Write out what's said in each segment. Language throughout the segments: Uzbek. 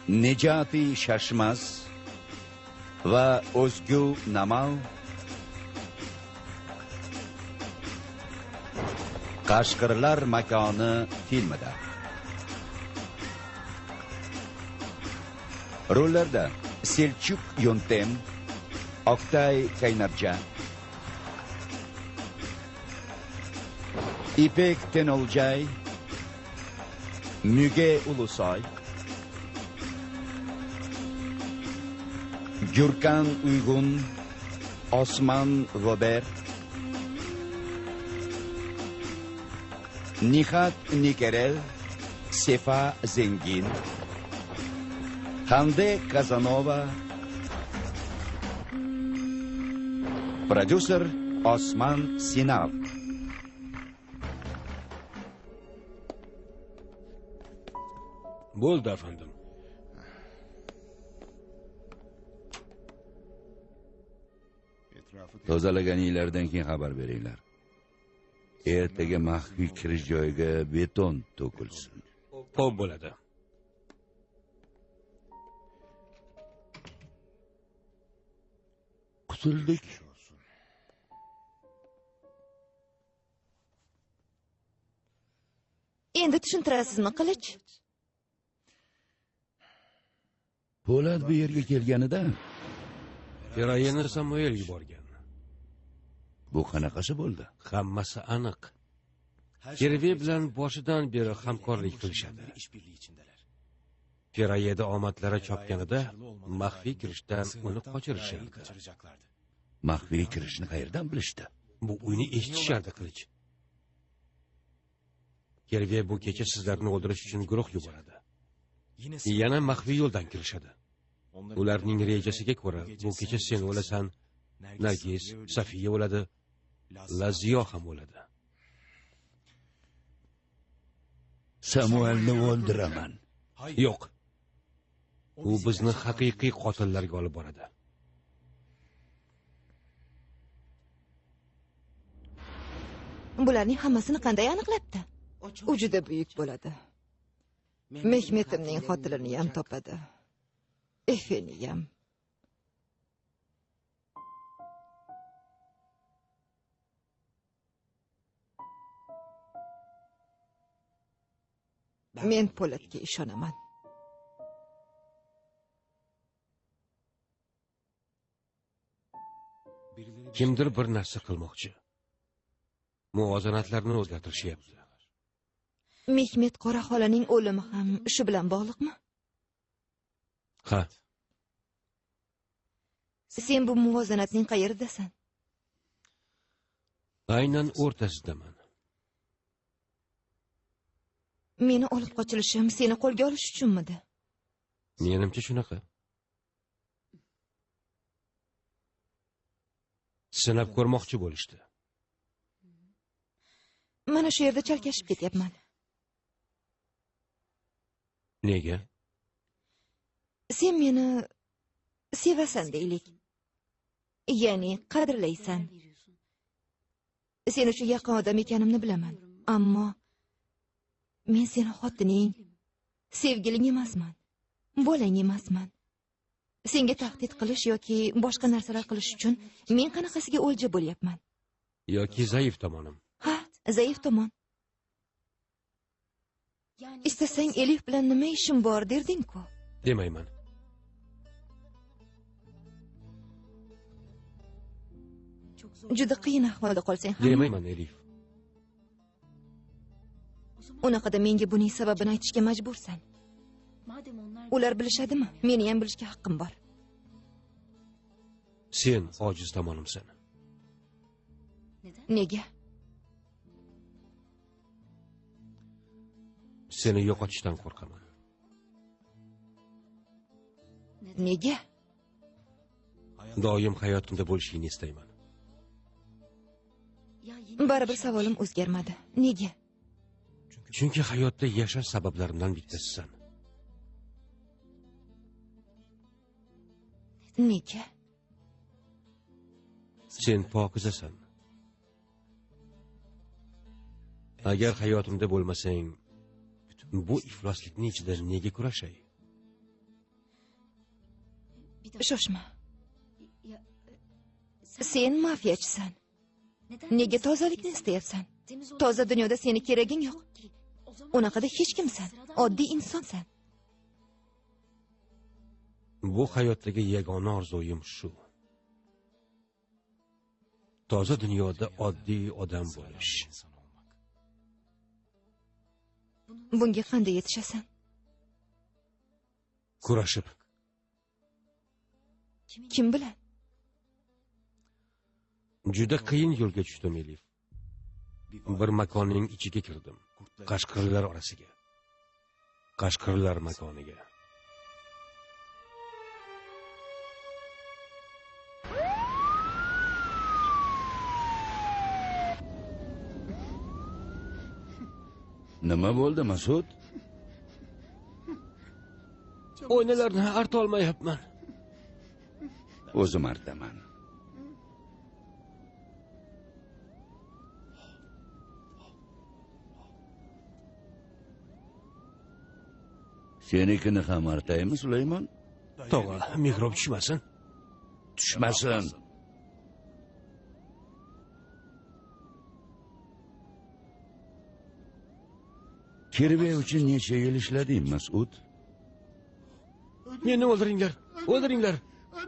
Nejati Shashmas va O'zgu Namal Qashqirlar makoni filmida. Rollarda Selchuk Yontem, Oktay Kaynarja, İpek Tenolcay, Müge Ulusoy, Gürkan Uygun, Osman Gober, Nihat Nikerel, Sefa Zengin, Hande Kazanova, Prodüser Osman Sinav. Bo'ldi efendim. Tozalaganinglardan keyin xabar beringlar. Ertaga maxfiy kirish joyiga beton to'kilsin. Xo'p bo'ladi. Qutuldik. Endi tushuntirasizmi, Qilich? Po'lat bu yerga kelganida Firayeni Samuel yuborgan. bu qanaqasi bo'ldi? Hammasi aniq. Kirve bilan boshidan beri hamkorlik qilishadi. Firayeda omadlari chopganida maxfiy kirishdan uni qochirishardi. Maxfiy kirishni qayerdan bilishdi? Bu uyni eshitishardi, Qilich. Kirve bu kecha sizlarni o'ldirish uchun guruh yuboradi. Yana maxfiy yo'ldan kirishadi. Ularning rejasiga ko'ra, bu kecha sen o'lasan, Nargiz, Safiya o'ladi, Laziyo ham o'ladi. Samuelni o'ldiraman. Yo'q. U bizni haqiqiy qotillarga olib boradi. Bularning hammasini qanday aniqlabdi? U juda buyuk bo'ladi. Mehmetimning xotinini ham topadi. Efeni ham. Men Po'latga ishonaman. Kimdir bir narsa qilmoqchi. Muvozanatlarni o'zgartirishyapti. Mehmet qora xolaning o'limi ham shu bilan bog'liqmi? Ha. Sen bu muvozanatning qayeridasan? Aynan o'rtasidaman. Meni olib qochilishim seni qo'lga olish uchunmidi? Menimcha shunaqa. Sinab ko'rmoqchi bo'lishdi. Mana shu yerda chalkashib ketyapman. Nega? Sen meni sevasan deylik. Ya'ni qadrlaysan. Sen uchun yaqin odam ekanimni bilaman. Ammo men seni xotining, sevgiling emasman. Bolang emasman. Senga tahdid qilish yoki boshqa narsalar qilish uchun men qanaqasiga o'lja bo'lyapman? Yoki zaif tomonim. Ha, zaif tomon. Istasang Elif bilan nima ishim bor derding-ku. Demayman. Juda qiyin ahvolda qolsang ham. Demayman, Elif. Unaqada menga buning sababini aytishga majbursan. Ular bilishadimi? Meni ham bilishga haqqim bor. Sen ojiz tomonimsan. Nega? Seni yo'qotishdan qo'rqaman. Nega? Doim hayotimda bo'lishingni istayman. Baribir savolim o'zgarmadi. Nega? Chunki hayotda yashash sabablarimdan bittasisan. Nega? Sen pokizasan. Agar hayotimda bo'lmasang, bu ifloslikning ichida nega kurashay? Shoshma. Sen mafiyachisan. Nega tozalikni istayapsan? Toza dunyoda seni keraging yo'q. Unaqada hech kimsan. Oddiy insonsan. Bu hayotdagi yagona orzuyim shu. Toza dunyoda oddiy odam bo'lish. Bunga qanday yetishasan? Kurashib. Kim bilan? Juda qiyin yo'lga tushdim, Elif. Bir makonning ichiga kirdim. Qashqirlar orasiga. Qashqirlar makoniga. Nima bo'ldi, Mas'ud? O'ynalarni arta olmayapman. O'zim artaman. Senikini ham artaymi, Sulaymon? Tog'a, mikrob tushmasin. Tushmasin. Kirve uchun necha yil ishlading, Mas'ud? Meni o'ldiringlar. O'ldiringlar.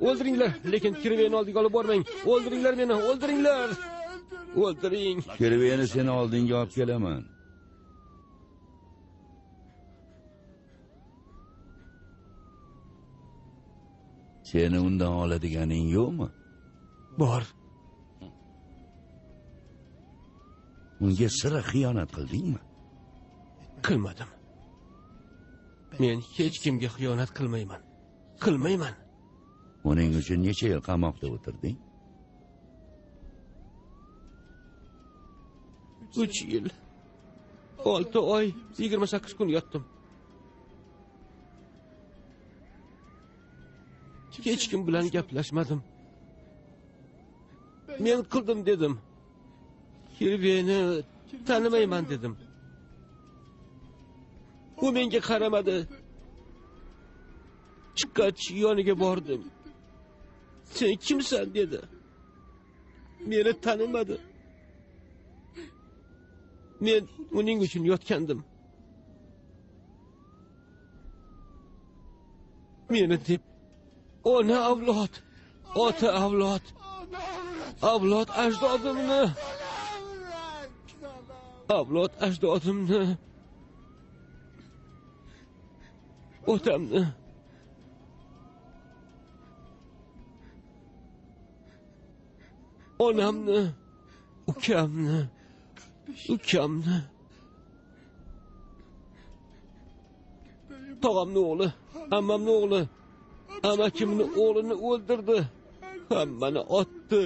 O'ldiringlar, lekin kirveni oldiga olib bormang. O'ldiringlar meni, o'ldiringlar. O'ldiring. Kirveni seni oldinga olib kelaman. Seni undan oladiganing yo'qmi? Bor. Unga sira xiyonat qildingmi? Qilmadim. Men hech kimga xiyonat qilmayman. Qilmayman. Uning uchun necha yil qamoqda o'tirding? 3 yil. 6 oy, 28 kun yotdim. Hech kim bilan gaplashmadim. Men qildim dedim. Kirveni tanimayman dedim. U menga qaramadi. Chiqqach yoniga bordim. Sen kimsan dedi. Meni tanimadi. Men uning uchun yotgandim. Meni deb ona avlod, ota avlod, avlod ajdodimni, avlod ajdodimni, otamni, onamni, ukamni, tog'amni o'g'li, ammamni o'g'li, amakimni o'g'lini o'ldirdi. Hammani otdi.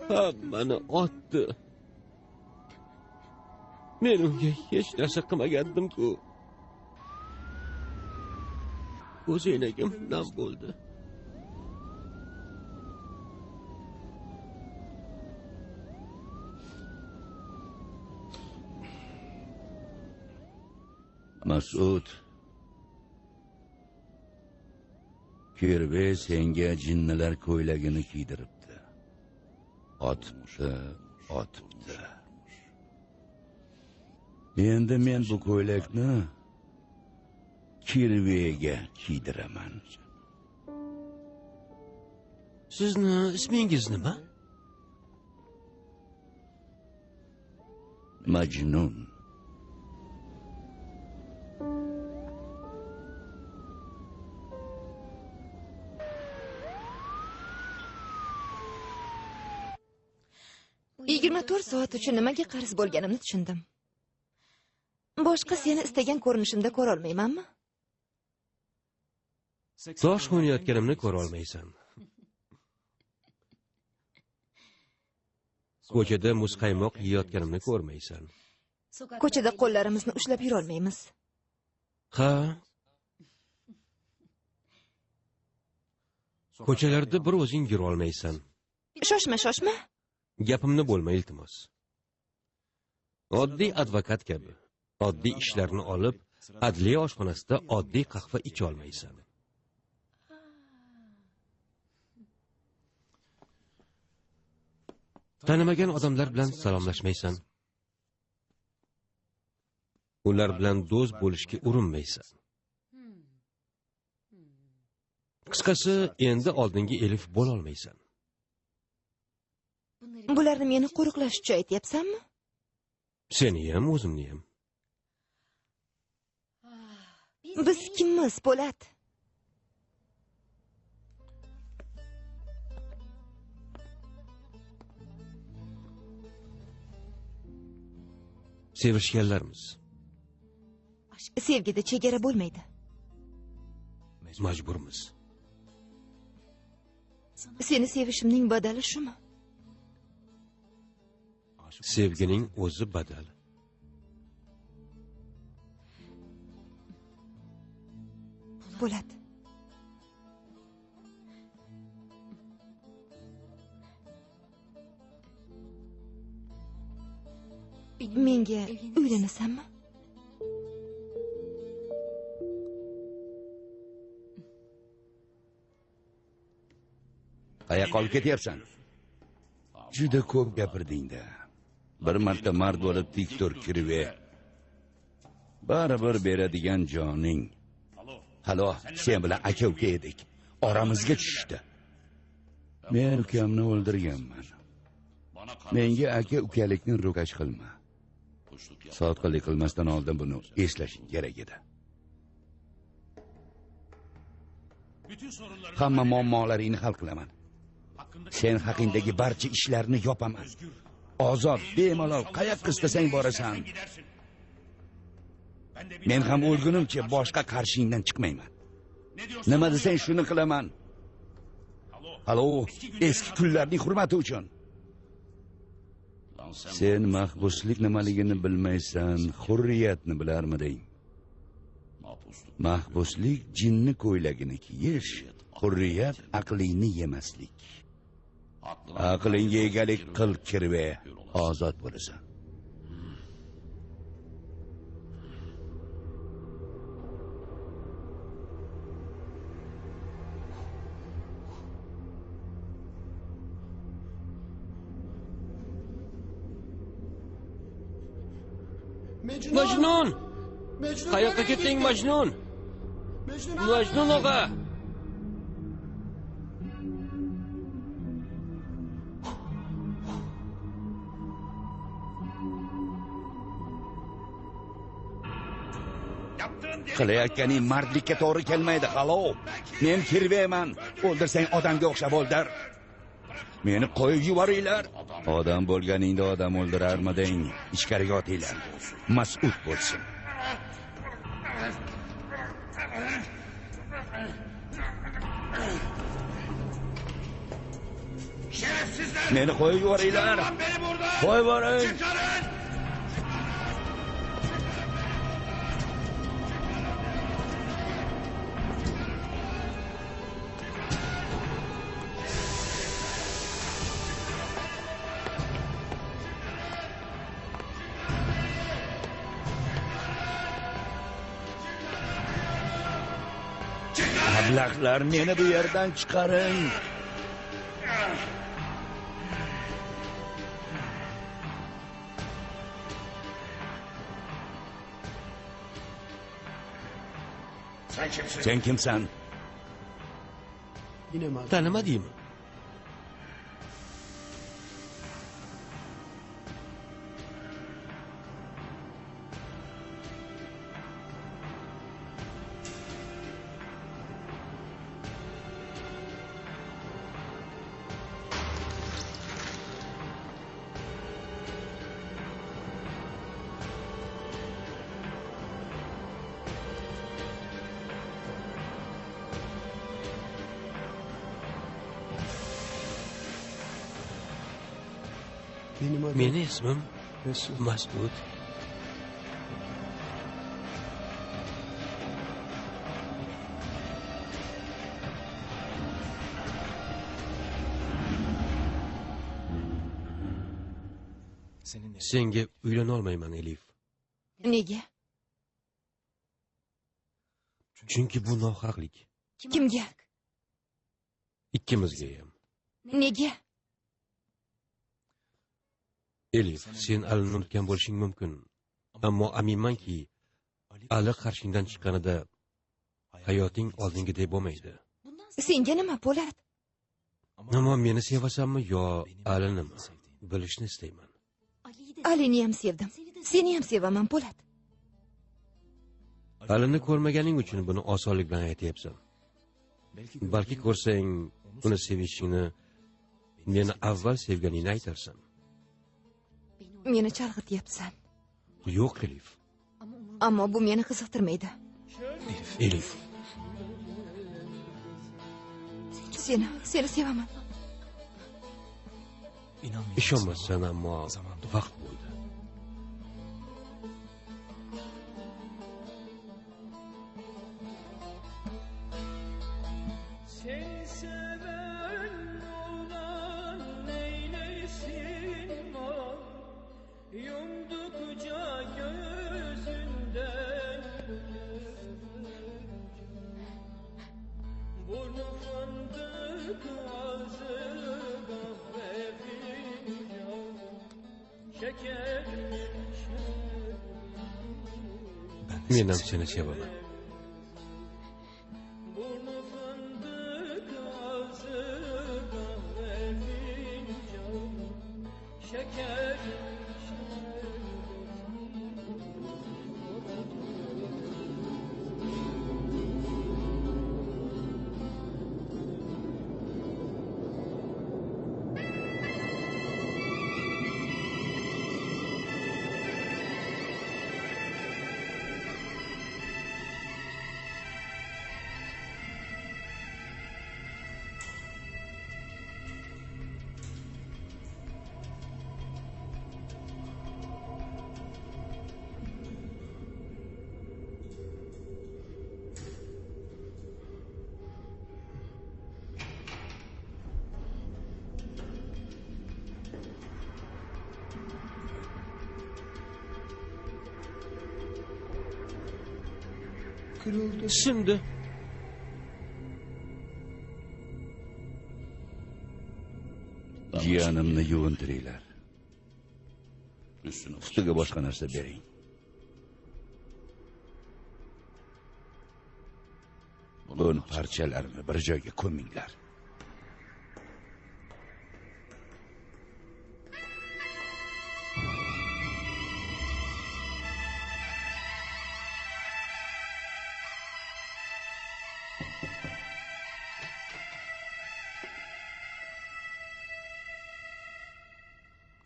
Hammani otdi. Men unga hech narsa qilmagandim-ku. Ko'zoynagim nam bo'ldi. Mas'ud, Kirve senga jinnilar ko'ylagini kiydiribdi. Otibdi. Endi men bu ko'ylakni Kirvega kiydiraman. Sizni ismingiz nima? Majnun. Yigirma 24 soat uchun nimaga qarz bo'lganimni tushundim. Boshqa seni istagan ko'rinishimda ko'ra olmaymanmi? Tosh o'ynayotganimni ko'ra olmaysan. Ko'chada muzqaymoq yeyotganimni ko'rmaysan. Ko'chada qo'llarimizni ushlab yura olmaymiz. Ha? Ko'chalarda bir o'zing yura olmaysan. Shoshma. Gapimni bo'lma, iltimos. Oddiy advokat kabi, oddiy ishlarni olib, adliya oshxonasida oddiy qahva icha olmaysan. Tanimagan odamlar bilan salomlashmaysan. Ular bilan do'st bo'lishga urinmaysan. Qisqasi, endi oldingi Elif bo'la olmaysan. Bularni meni qo'riqlash uchun aytyapsanmi? Seni ham, o'zimni ham. Biz kimmiz, Po'lat? Sevishganlarmiz. Sevgida chegara bo'lmaydi. Majburmiz. Seni sevishimning badali shumi? Sevgining o'zi badal. Po'lat. Menga uylanasanmi? Qayoqqa olib ketyapsan? Juda ko'p gapirding-da. Bir marta mard bo'lib tik tur, kirve. Baribir beradigan joning. Halo, sen bilan aka-uka edik. Oramizga tushdi. Men ukamni o'ldirganman. Menga aka-ukalikni ro'kash qilma. Sotqinlik qilmasdan oldin buni eslashing kerak edi. Hamma muammolaringni hal qilaman. Sen haqingdagi barcha ishlarni yopaman. Ozod, bemalol qayoqqa istasang borasan. Men ham o'lgunimcha boshqa qarshingdan chiqmayman. Nima desang shuni qilaman. Halo, eski kunlarning hurmati uchun. Sen mahbuslik nimaligini bilmaysan, hurriyatni bilarmiding? Mahbuslik jinni ko'ylagini kiyish, hurriyat aqlingni yemaslik. Aqlingga egalik qil, kirve, ozod bo'lasan. Majnun! Qayoqqa ketding, Majnun? Majnun og'a! Qilayotganing mardlikka to'g'ri kelmaydi, halo. Men kirveman. O'ldirsang odamga o'xshab o'ldir. Meni qo'yib yuboringlar. Odam bo'lganingda odam o'ldirarmiding? Ichkariga otinglar. Mas'ul bo'lsin. Meni qo'yib yuboringlar. Qo'yib yuboring. Ablaqlar, meni bu yerdan chiqaring. Sen kimsan? Tanimadingmi? Meni ismim Mas'ud. Senga uylana olmayman, Elif. Nega? Chunki bu nohaqlik. Kimga? Ikkimizga ham. Nega? Elif, sen Alini unutgan bo'lishing mumkin. Ammo aminmanki, Ali qarshingdan chiqqanida hayoting oldingidek bo'lmaydi. Senga nima Po'lat? Ammo meni sevasanmi yo Alinimi? Bilishni istayman. Alini ham sevdim. Seni ham sevaman Po'lat. Alini ko'rmaganing uchun buni osonlik bilan aytyapsan. Balki ko'rsang, uni sevishingni, meni avval sevganingni aytarsan. Meni chalg'ityapsan. Yo'q, Elif. Ammo bu meni qiziqtirmaydi. Elif. Seni sevaman. Ishonmassan, ammo vaqt bo'ldi. Men ham seni sevaman. Şimdi Jiyanimni yuvintiringlar. Ustiga boshqa narsa bering. Buni parchalarini bir joyga ko'minglar.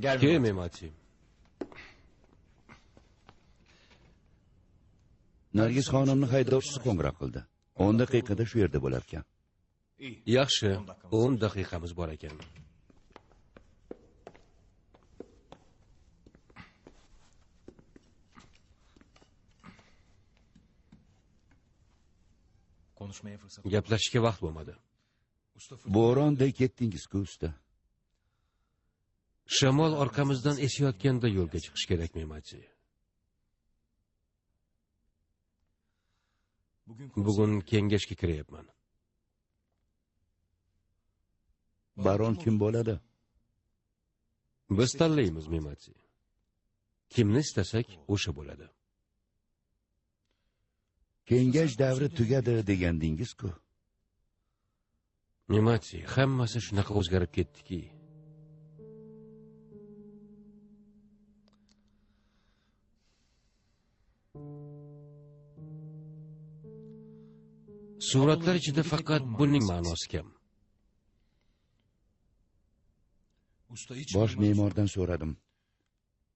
Gel Memati. Nargiz xonimni haydovchisi qo'ng'iroq qildi. 10 daqiqada shu yerda bo'lar ekan. Yaxshi, 10 daqiqamiz bor ekan. Gaplashishga vaqt bo'lmadi. Bo'ronday ketdingiz-ku usta. Shamol orqamizdan esayotganda yo'lga chiqish kerak, Memati. Bugun kengashga kiryapman. Baron kim bo'ladi? Biz tanlaymiz, Memati. Kimni istasak, o'sha bo'ladi. Kengash davri tugadi degandingiz-ku. Memati, hammasi shunaqa o'zgarib ketdiki. Suratlar ichida faqat buning ma'nosi kam. Bosh me'mordan so'radim.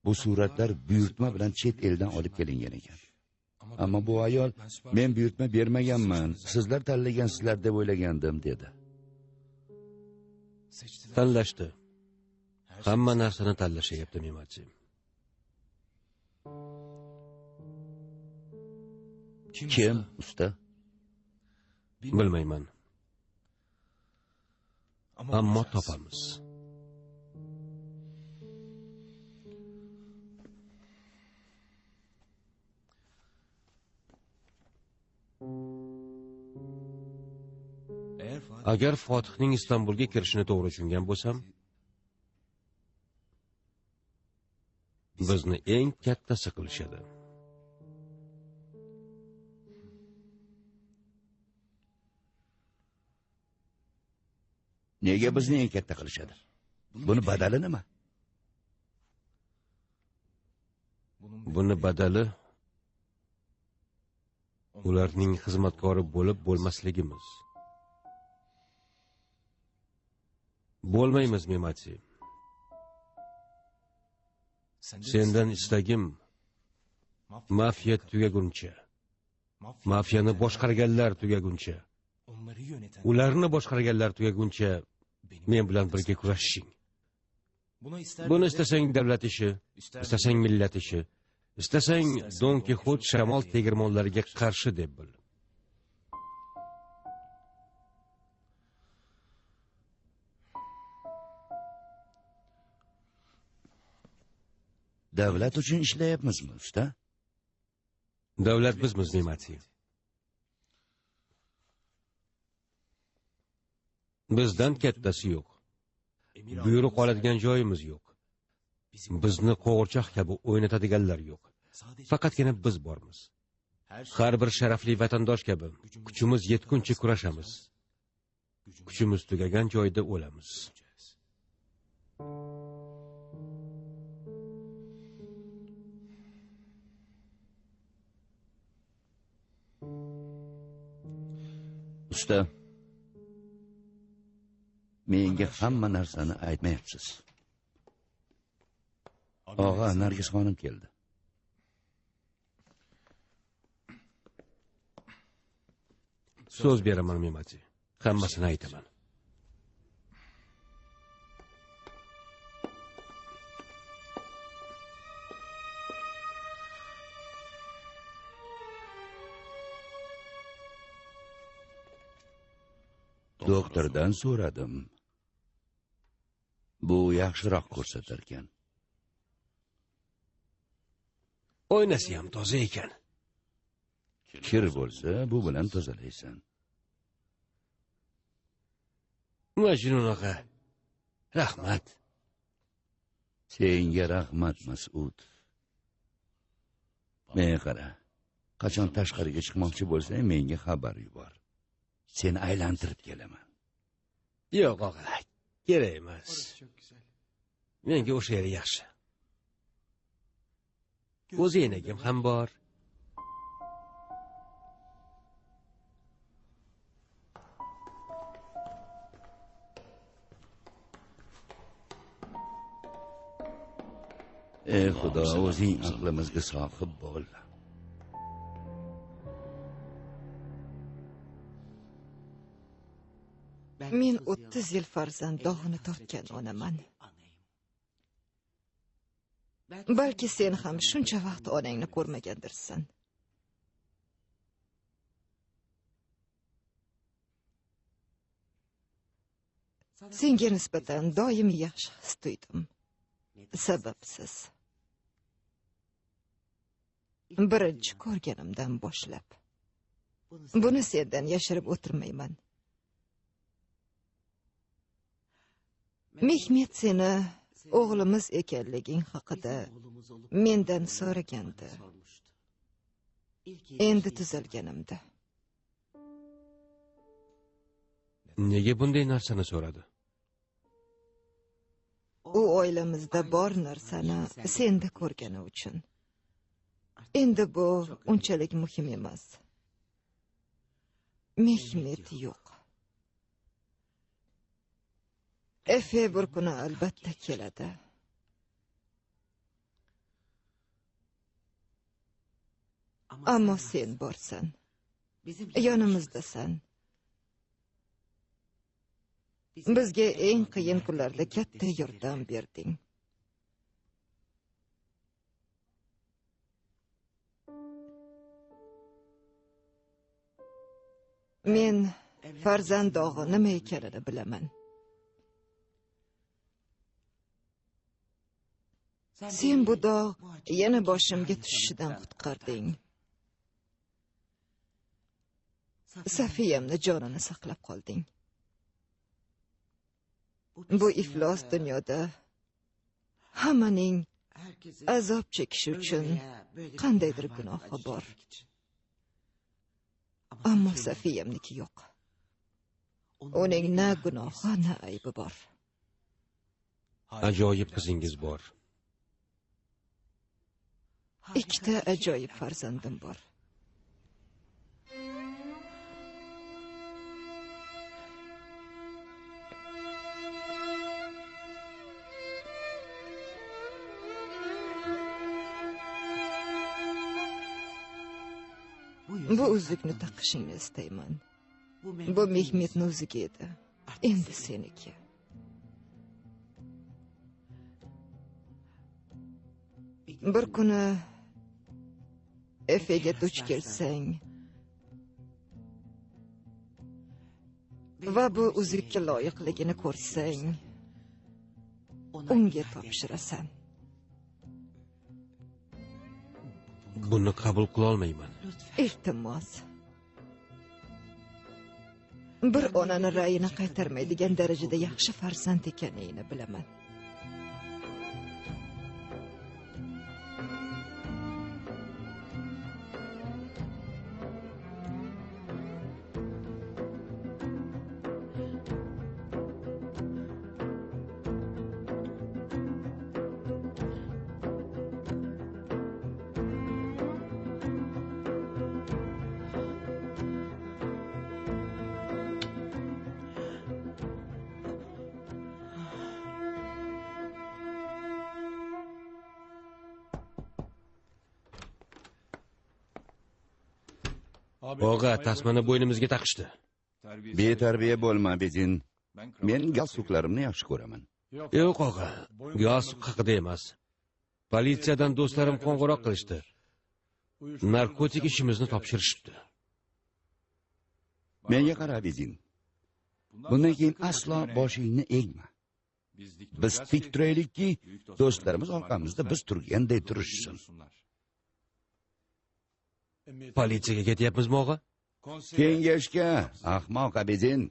Bu suratlar buyurtma bilan chet eldan olib kelingan ekan. Ammo bu ayol men buyurtma bermaganman, sizlar tanlagansizlar deb o'ylagandim dedi. Tanlashdi. Hamma narsani tanlashyapti, Memati. Kim usta? Bilmayman. Ammo topamiz. Agar Fotihning Istanbulga kirishini to'g'ri tushungan bo'lsam, bizni eng kattasi qilishadi. Nega bizni eng katta qilishadi? Buni badali nima? Buni badali ularning xizmatkori bo'lib bo'lmasligimiz. Bo'lmaymiz, Memati. Sendan istagim mafiya tugaguncha, mafiyani boshqarganlar tugaguncha, ularni boshqarganlar tugaguncha men bilan birga kurashishing. Buni istasang davlat ishi, istasang millat ishi, istasang Don Kixot shamol tegirmonlariga qarshi deb bil. Davlat uchun ishlayapmizmi, usta? Davlat bizmiz, Memati. Bizdan kattasi yo'q. Buyruq oladigan joyimiz yo'q. Bizni qo'g'irchoq kabi o'ynatadiganlar yo'q. Faqatgina biz bormiz. Har bir sharafli vatandosh kabi kuchimiz yetguncha kurashamiz. Kuchimiz tugagan joyda o'lamiz. Usta, menga hamma narsani aytmayapsiz. Og'a, Nargis xonim keldi. So'z beraman, Memati. Hammasini aytaman. Doktordan so'radim. Bu yaxshiroq ko'rsatarkan. Oynasi ham toza ekan. Kir bo'lsa, bu bilan tozalaysan. Majnun og'a, rahmat. Senga rahmat, Mas'ud. Men qara, qachon tashqariga chiqmoqchi bo'lsang, menga xabar yubor. Seni aylantirib kelaman. Yo'q, og'a, kerak emas. Menga o'sha yer yaxshi. O'z enagim ham bor. Ey Xudo, o'zing aqlimizga sohib bo'l. Men 30 yil farzand dog'ini tortgan onaman. Balki sen ham shuncha vaqt onangni ko'rmagandirsan. Senga nisbatan doim yaxshi his tuydim. Sababsiz. Birinchi ko'rganimdan boshlab. Buni sendan yashirib o'tirmayman. Mehmet seni o'g'limiz ekanliging haqida mendan so'ragandi. Endi tuzalganimda. Nega bunday narsani so'radi? U oilamizda bor narsani senda ko'rgani uchun. Endi bu unchalik muhim emas. Mehmet yo'q. Efe bir kuni albatta keladi. Ammo sen borsan, yonimizdasan. Bizga eng qiyin kunlarda katta yordam berding. Men farzand dog'i nima ekanini bilaman. Sen bu dog' yana boshimga tushishidan qutqarding. Safiyamni jonini saqlab qolding. Bu iflos dunyoda hammaning azob chekish uchun qandaydir gunohi bor. Ammo Safiyamniki yo'q. Uning na gunohi, na aybi bor. Ajoyib qizingiz bor. Ikkita ajoyib farzandim bor. Bu uzukni taqishingni istayman. Bu Mehmetni uzugi edi. Endi seniki. Bir kuni Efega duch kelsang va bu uzukka loyiqligini ko'rsang, unga topshirasan. Buni qabul qila olmayman. Iltimos. Bir onani ra'yini qaytarmaydigan darajada yaxshi farzand ekanligini bilaman. Og'a, tasmani bo'ynimizga taqishdi. Betarbiya bo'lma, Bezin. Men galstuklarimni yaxshi ko'raman. Yo'q, og'a. Galstuk haqida emas. Politsiyadan do'stlarim qo'ng'iroq qilishdi. Narkotik ishimizni topshirishibdi. Menga qara, Bezin. Bundan keyin aslo boshingni egma. Biz tik turaylikki, do'stlarimiz orqamizda biz turganday turishsin. Politsiyaga ketyapmizmi, og'a? Kengashga, ahmoq Bezin.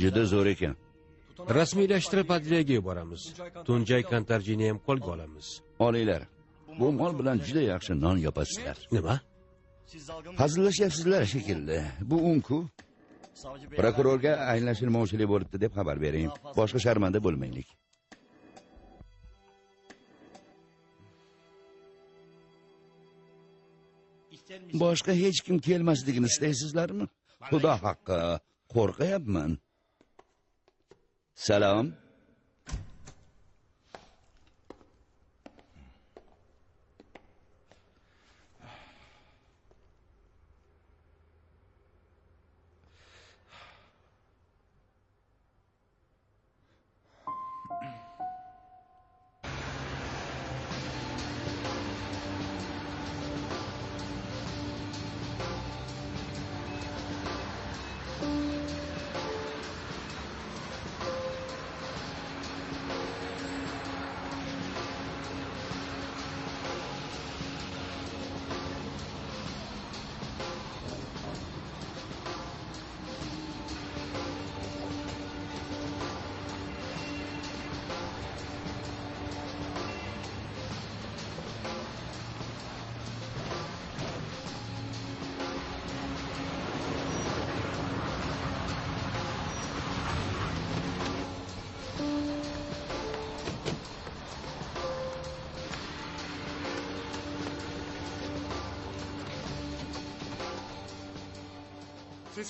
Juda zo'r ekan. Rasmiylashtirib adliyaga yuboramiz. Tunjay Kantarjini ham qo'lga olamiz. Olinglar. Bu mol bilan juda yaxshi non yopasizlar. Nima? Hazillashyapsizlar shekilli. Bu unku. Prokurorga anglashilmovchilik bo'libdi deb xabar bering. Boshqa sharmanda bo'lmaylik. Boshqa hech kim kelmasligini istaysizlarmi? Xudo haqqi, qo'rqayapman. Salom.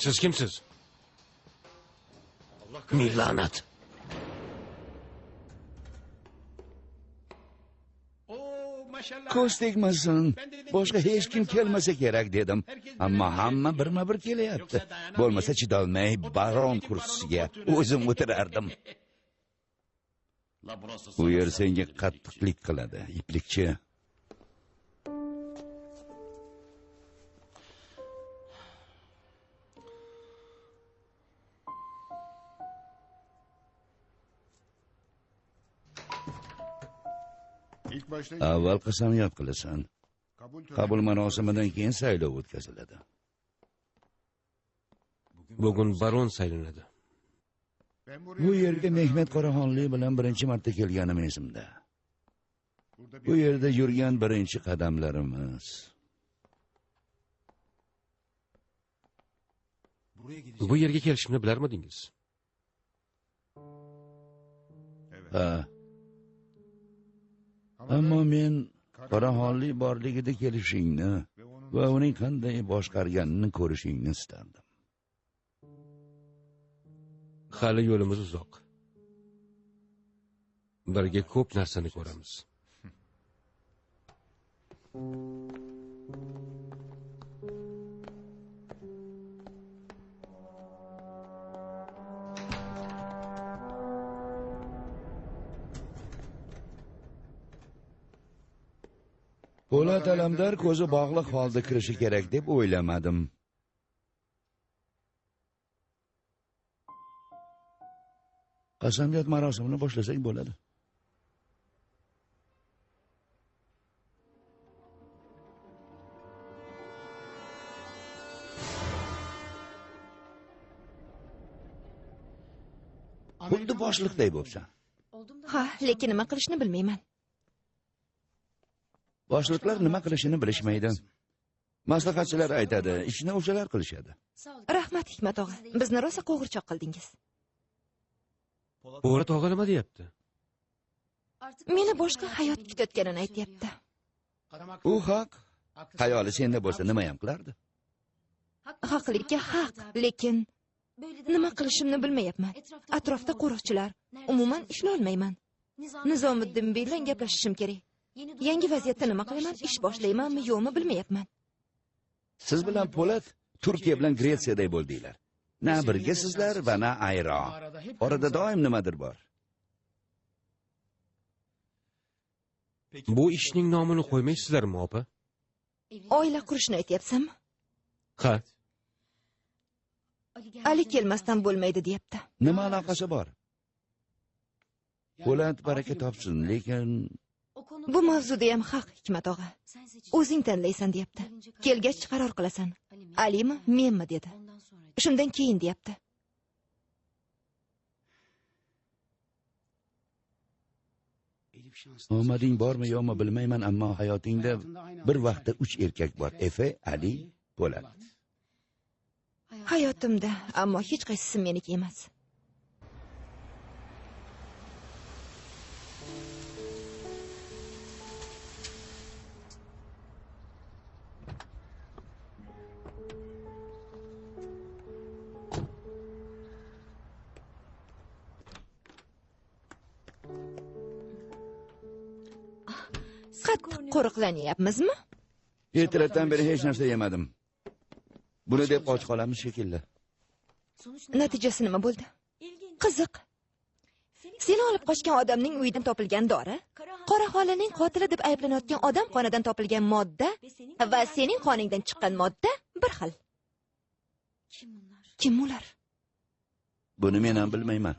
Siz kimsiz? Ming la'nat. Ko'z tegmasin. Boshqa hech kim kelmasa kerak dedim. Ammo hamma birma-bir kelyapti. Bo'lmasa chidolmay baron kursisiga o'zim o'tirardim. Bu yer senga qattiqlik qiladi, iplikchi. avval qasamyod qilasan. Qabul marosimidan keyin saylov o'tkaziladi. Bugun baron saylanadi. Bu yerga Mehmet Qoraxonlik bilan birinchi marta kelganim esimda. Bu yerda yurgan birinchi qadamlarimiz. Bu yerga kelishimni bilarmidingiz? Ha. Ammo men Qoraxonlik borligida kelishingni va uning qanday boshqarganini ko'rishingni istardim. Hali yo'limiz uzoq. Birga ko'p narsani ko'ramiz. Po'lat Alamdar ko'zi bog'liq holda kirishi kerak deb o'ylamadim. Qasamyod marosimini boshlasak bo'ladi. Xuddi boshliqday bo'lsan. Ha, lekin nima qilishni bilmayman. Boshliqlar nima qilishini bilishmaydi. Maslahatchilar aytadi, ishni o'shalar qilishadi. Rahmat Hikmat og'a, bizni rosa qo'g'irchoq qildingiz. Po'lat og'a nima deyapti? Meni boshqa hayot kutayotganini aytyapti. U haq. Xayoli senda bo'lsa nima ham qilardi? Haqlikka haq, lekin nima qilishimni bilmayapman. Atrofda qo'riqchilar, umuman ishlay olmayman. Nizomiddin bilan gaplashishim kerak. Yangi vaziyatda nima qilaman? Ish boshlaymanmi, yo'qmi bilmayapman. Siz bilan Po'lat Turkiya bilan Gretsiyaday bo'ldinglar. Na birgasizlar va na ayro. Orada doim nimadir bor. Bu ishning nomini qo'ymaysizlarmi, opa? Oila qurishni aytyapsanmi? Ha. Ali kelmasdan bo'lmaydi, deyapti. Nima aloqasi bor? Po'lat baraka topsin, lekin Bu mavzuda ham haq Hikmat og'a. O'zing tanlaysan, deyapti. Kelgach qaror qilasan. Alimi, menmi dedi. Shundan keyin deyapti. omading bormi yo'qmi bilmayman, ammo hayotingda bir vaqtda 3 erkak bor. Efe, Ali, Po'lat. Hayotimda, ammo hech qaysisi meniki emas. Qattiq qo'riqlanyapmizmi? Ertalabdan beri hech narsa yemadim. Buni deb och qolamiz shekilli. Natijasi nima bo'ldi? Qiziq. Seni olib qochgan odamning uyidan topilgan dori, Qoraxonlining qotili deb ayblanayotgan odam qonidan topilgan modda va sening qoningdan chiqqan modda bir xil. Kim ular? Buni men ham bilmayman.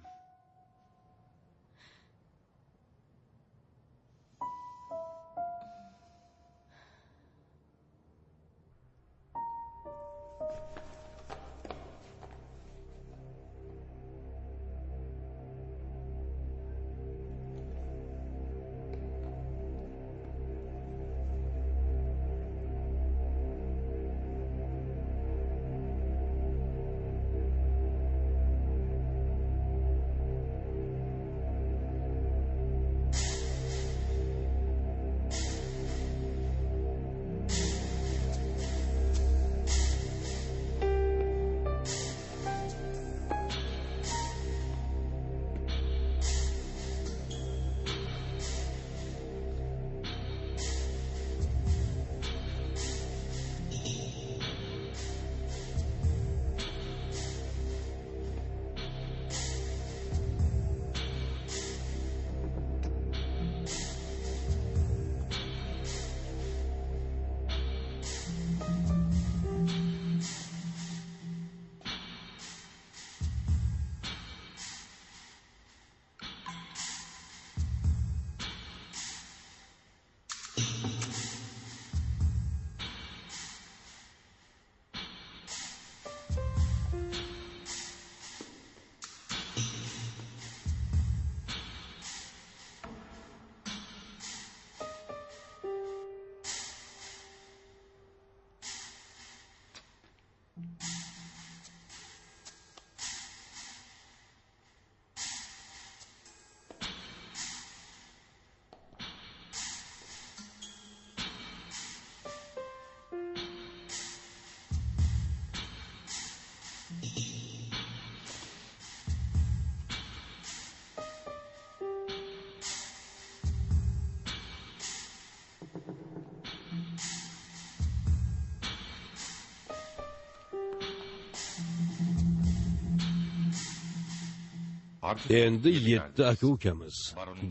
Endi 7 aka-ukamiz.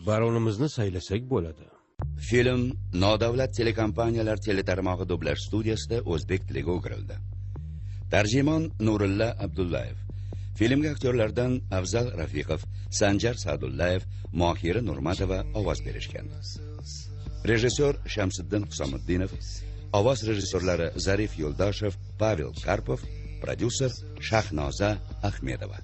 Baronimizni saylasak bo'ladi. Film nodavlat telekompaniyalar teletarmog'i dublyaj studiyasida o'zbek tiliga o'girildi. Tarjimon Nurilla Abdullayev. Filmga aktyorlardan Afzal Rafiqov, Sanjar Sa'dullayev, Mohira Nurmatova ovoz berishgan. Rejissyor Shamsiddin Husamuddinov, ovoz rejissyorlari Zarif Yo'ldoshev, Pavel Karpov, prodyuser Shahnoza Ahmedova.